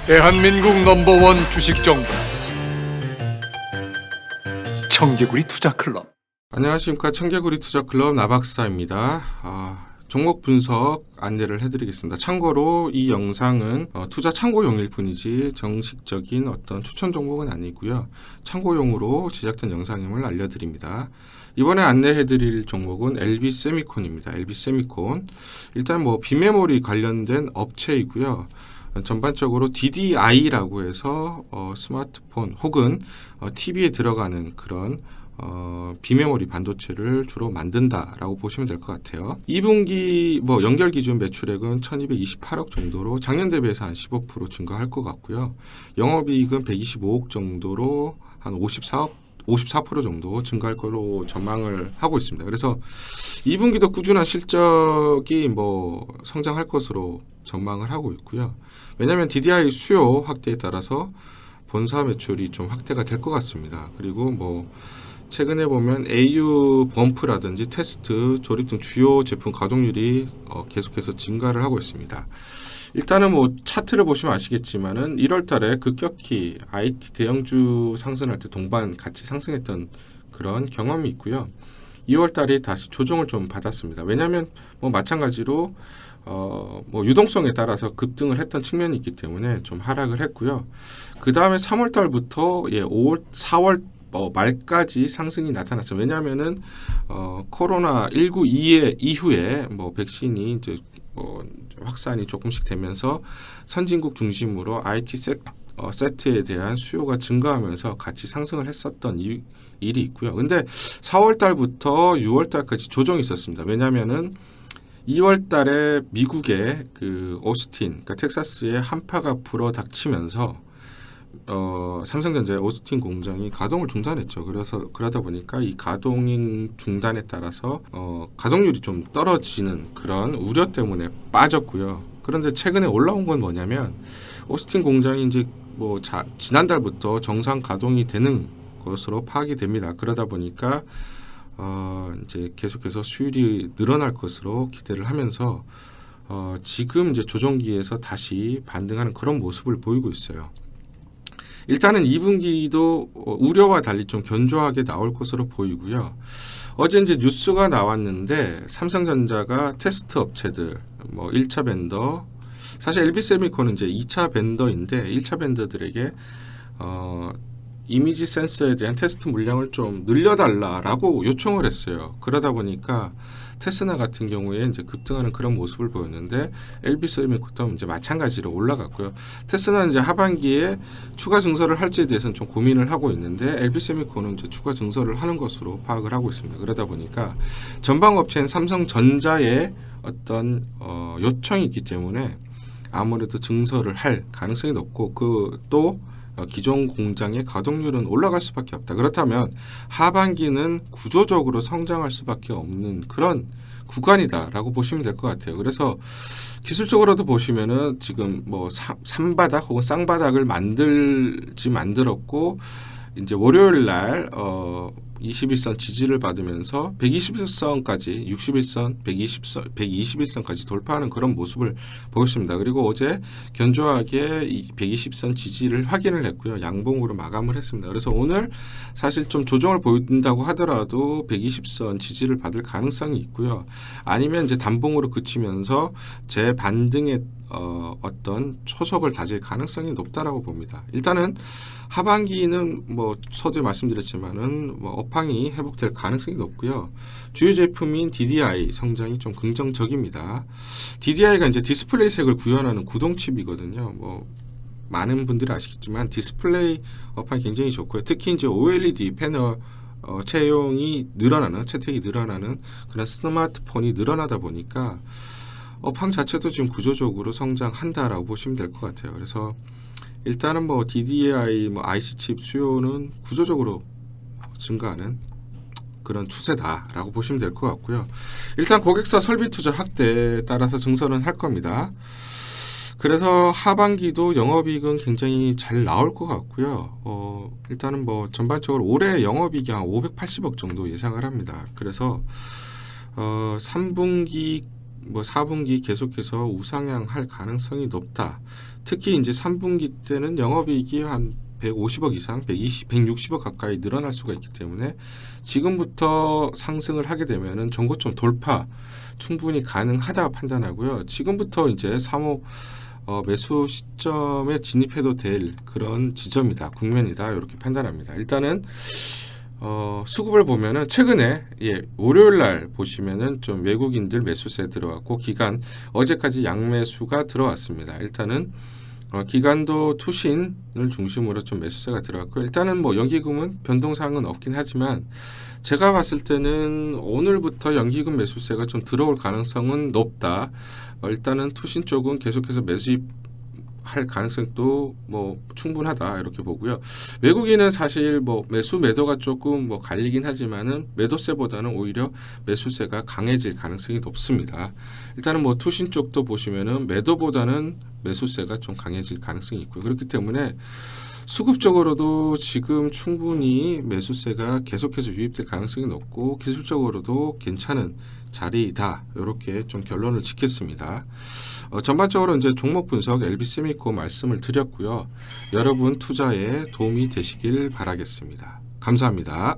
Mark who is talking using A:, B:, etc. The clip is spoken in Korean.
A: 대한민국 넘버원 주식정보 청개구리 투자클럽.
B: 안녕하십니까. 청개구리 투자클럽 나박사입니다. 종목 분석 안내를 해드리겠습니다. 참고로 이 영상은 투자 참고용일 뿐이지 정식적인 어떤 추천 종목은 아니고요. 참고용으로 제작된 영상임을 알려드립니다. 이번에 안내해드릴 종목은 LB세미콘입니다. LB세미콘. 일단 비메모리 관련된 업체이고요. 전반적으로 DDI라고 해서 스마트폰 혹은 TV에 들어가는 그런 비메모리 반도체를 주로 만든다라고 보시면 될 것 같아요. 2분기 연결 기준 매출액은 1228억 정도로 작년 대비해서 한 15% 증가할 것 같고요. 영업이익은 125억 정도로 한 54% 정도 증가할 걸로 전망을 하고 있습니다. 그래서 2분기도 꾸준한 실적이 성장할 것으로 전망을 하고 있고요. 왜냐하면 DDI 수요 확대에 따라서 본사 매출이 좀 확대가 될 것 같습니다. 그리고 최근에 보면 AU 범프라든지 테스트, 조립 등 주요 제품 가동률이 계속해서 증가를 하고 있습니다. 일단은 차트를 보시면 아시겠지만은 1월 달에 급격히 IT 대형주 상승할 때 동반 같이 상승했던 그런 경험이 있고요. 2월 달에 다시 조정을 좀 받았습니다. 왜냐하면 마찬가지로 유동성에 따라서 급등을 했던 측면이 있기 때문에 좀 하락을 했고요. 그 다음에 3월 달부터 4월 말까지 상승이 나타났어요. 왜냐하면은 코로나19 이후에 백신이 이제 확산이 조금씩 되면서 선진국 중심으로 IT 세트에 대한 수요가 증가하면서 같이 상승을 했었던 일이 있고요. 근데 4월 달부터 6월 달까지 조정이 있었습니다. 왜냐하면은 2월 달에 미국의 그 오스틴, 그러니까 텍사스의 한파가 불어닥치면서 삼성전자의 오스틴 공장이 가동을 중단했죠. 그러다 보니까 이 가동 중단에 따라서 가동률이 좀 떨어지는 그런 우려 때문에 빠졌고요. 그런데 최근에 올라온 건 뭐냐면 오스틴 공장이 이제 지난달부터 정상 가동이 되는 것으로 파악이 됩니다. 그러다 보니까 이제 계속해서 수율이 늘어날 것으로 기대를 하면서 지금 이제 조정기에서 다시 반등하는 그런 모습을 보이고 있어요. 일단은 2분기도 우려와 달리 좀 견조하게 나올 것으로 보이고요. 어제 이제 뉴스가 나왔는데 삼성전자가 테스트 업체들 1차 벤더, 사실 LB세미콘은 이제 2차 벤더인데 1차 벤더들에게 이미지 센서에 대한 테스트 물량을 좀 늘려달라라고 요청을 했어요. 그러다 보니까 테스나 같은 경우에 이제 급등하는 그런 모습을 보였는데 LB세미콘도 이제 마찬가지로 올라갔고요. 테스나는 이제 하반기에 추가 증설을 할지에 대해서는 좀 고민을 하고 있는데 LB세미콘은 이제 추가 증설을 하는 것으로 파악을 하고 있습니다. 그러다 보니까 전방 업체인 삼성전자의 어떤 요청이 있기 때문에 아무래도 증설을 할 가능성이 높고 또 기존 공장의 가동률은 올라갈 수밖에 없다. 그렇다면 하반기는 구조적으로 성장할 수밖에 없는 그런 구간이다라고 보시면 될 것 같아요. 그래서 기술적으로도 보시면은 지금 산바닥 혹은 쌍바닥을 만들었고 이제 월요일 날 21선 지지를 받으면서 121선까지 61선, 121선까지 돌파하는 그런 모습을 보였습니다. 그리고 어제 견조하게 120선 지지를 확인을 했고요. 양봉으로 마감을 했습니다. 그래서 오늘 사실 좀 조정을 보인다고 하더라도 120선 지지를 받을 가능성이 있고요. 아니면 이제 단봉으로 그치면서 재반등의 어떤 초석을 다질 가능성이 높다라고 봅니다. 일단은 하반기는 서두에 말씀드렸지만은 업황이 회복될 가능성이 높고요. 주요 제품인 DDI 성장이 좀 긍정적입니다. DDI가 이제 디스플레이 색을 구현하는 구동칩이거든요. 많은 분들이 아시겠지만 디스플레이 업황이 굉장히 좋고요. 특히 이제 OLED 패널 채택이 늘어나는 그런 스마트폰이 늘어나다 보니까 업황 자체도 지금 구조적으로 성장한다라고 보시면 될 것 같아요. 그래서 일단은 DDI IC 칩 수요는 구조적으로 증가하는 그런 추세다라고 보시면 될 것 같고요. 일단 고객사 설비 투자 확대에 따라서 증설은 할 겁니다. 그래서 하반기도 영업이익은 굉장히 잘 나올 것 같고요. 일단은 전반적으로 올해 영업이익이 한 580억 정도 예상을 합니다. 그래서 3분기 4분기 계속해서 우상향할 가능성이 높다. 특히 이제 3분기 때는 영업이익이 한 150억 이상, 160억 가까이 늘어날 수가 있기 때문에 지금부터 상승을 하게 되면은 전고점 돌파 충분히 가능하다 판단하고요. 지금부터 이제 3호 매수 시점에 진입해도 될 그런 지점이다, 국면이다 이렇게 판단합니다. 일단은 수급을 보면은 최근에 월요일 날 보시면은 좀 외국인들 매수세 들어왔고 기간 어제까지 양매수가 들어왔습니다. 일단은 기간도 투신을 중심으로 좀 매수세가 들어왔고 일단은 뭐 연기금은 변동사항은 없긴 하지만 제가 봤을 때는 오늘부터 연기금 매수세가 좀 들어올 가능성은 높다. 일단은 투신 쪽은 계속해서 매수할 가능성도 뭐 충분하다 이렇게 보고요. 외국인은 사실 뭐 매수 매도가 조금 뭐 갈리긴 하지만은 매도세보다는 오히려 매수세가 강해질 가능성이 높습니다. 일단은 뭐 투신 쪽도 보시면은 매도보다는 매수세가 좀 강해질 가능성이 있고요. 그렇기 때문에 수급적으로도 지금 충분히 매수세가 계속해서 유입될 가능성이 높고 기술적으로도 괜찮은 자리이다. 이렇게 좀 결론을 짓겠습니다. 전반적으로 이제 종목 분석 LB세미코 말씀을 드렸고요. 여러분 투자에 도움이 되시길 바라겠습니다. 감사합니다.